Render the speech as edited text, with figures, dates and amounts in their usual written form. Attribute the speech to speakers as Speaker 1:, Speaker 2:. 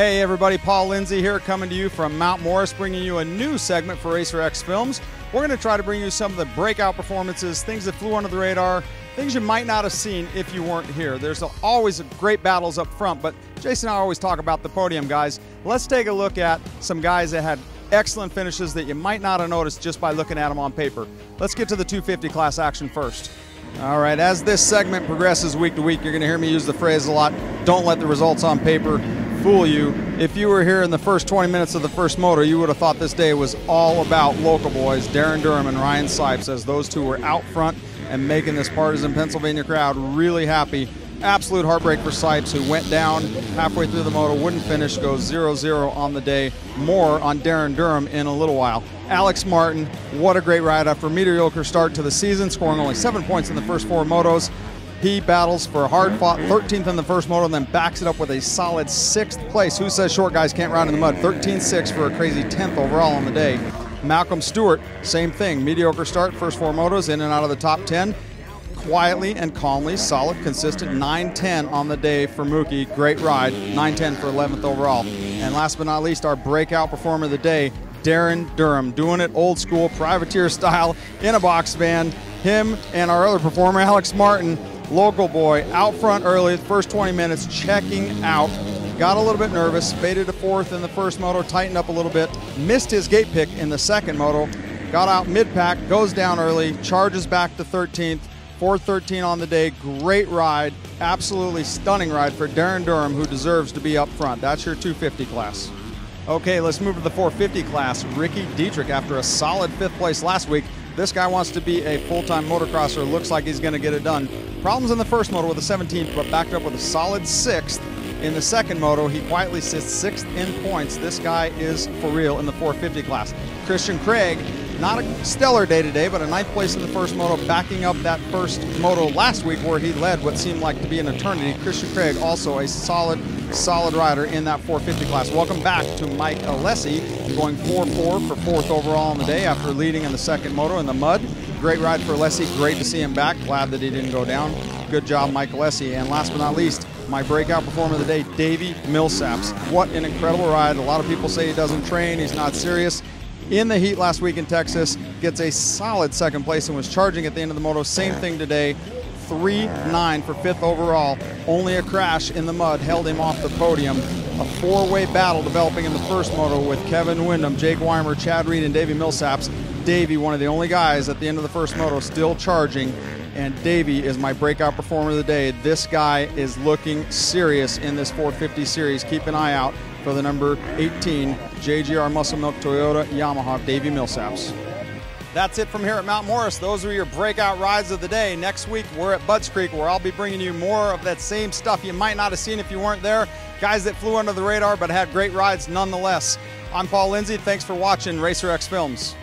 Speaker 1: Hey everybody, Paul Lindsey here, coming to you from Mount Morris, bringing you a new segment for Racer X Films. We're going to try to bring you some of the breakout performances, things that flew under the radar, things you might not have seen if you weren't here. There's always great battles up front, but Jason and I always talk about the podium guys. Let's take a look at some guys that had excellent finishes that you might not have noticed just by looking at them on paper. Let's get to the 250 class action first. All right, as this segment progresses week to week, you're going to hear me use the phrase a lot, don't let the results on paper fool you. If you were here in the first 20 minutes of the first moto, you would have thought this day was all about local boys, Darryn Durham and Ryan Sipes, as those two were out front and making this partisan Pennsylvania crowd really happy. Absolute heartbreak for Sipes, who went down halfway through the moto, wouldn't finish, goes 0-0 on the day. More on Darren Durham in a little while. Alex Martin, what a great ride after a mediocre start to the season, scoring only 7 points in the first 4 motos. He battles for a hard-fought 13th in the first moto and then backs it up with a solid 6th place. Who says short guys can't ride in the mud? 13-6 for a crazy 10th overall on the day. Malcolm Stewart, same thing. Mediocre start, first 4 motos, in and out of the top 10. Quietly and calmly, solid, consistent, 9-10 on the day for Mookie. Great ride, 9-10 for 11th overall. And last but not least, our breakout performer of the day, Darren Durham, doing it old school, privateer style, in a box van. Him and our other performer, Alex Martin, local boy, out front early, the first 20 minutes, checking out. Got a little bit nervous, faded to 4th in the first moto, tightened up a little bit, missed his gate pick in the second moto, got out mid-pack, goes down early, charges back to 13th, 4:13 on the day. Great ride, absolutely stunning ride for Darren Durham, who deserves to be up front. That's your 250 class. Okay, let's move to the 450 class. Ricky Dietrich, after a solid 5th place last week, this guy wants to be a full-time motocrosser. Looks like he's going to get it done. Problems in the first moto with a 17th, but backed up with a solid 6th. In the second moto, he quietly sits 6th in points. This guy is for real in the 450 class. Christian Craig, not a stellar day today, but a 9th place in the first moto, backing up that first moto last week where he led what seemed like to be an eternity. Christian Craig, also a solid rider in that 450 class. Welcome back to Mike Alessi, going 4-4 for 4th overall on the day after leading in the second moto in the mud. Great ride for Alessi. Great to see him back. Glad that he didn't go down. Good job, Mike Alessi. And last but not least, my breakout performer of the day, Davi Millsaps. What an incredible ride. A lot of people say he doesn't train, he's not serious. In the heat last week in Texas, gets a solid 2nd place and was charging at the end of the moto. Same thing today. 3-9 for 5th overall. Only a crash in the mud held him off the podium. A 4-way battle developing in the first moto with Kevin Windham, Jake Weimer, Chad Reed, and Davi Millsaps. Davey, one of the only guys at the end of the first moto still charging, and Davey is my breakout performer of the day. This guy is looking serious in this 450 series. Keep an eye out for the number 18 JGR Muscle Milk Toyota Yamaha, Davi Millsaps. That's it from here at Mount Morris. Those are your breakout rides of the day. Next week, we're at Budds Creek, where I'll be bringing you more of that same stuff you might not have seen if you weren't there. Guys that flew under the radar but had great rides nonetheless. I'm Paul Lindsey. Thanks for watching Racer X Films.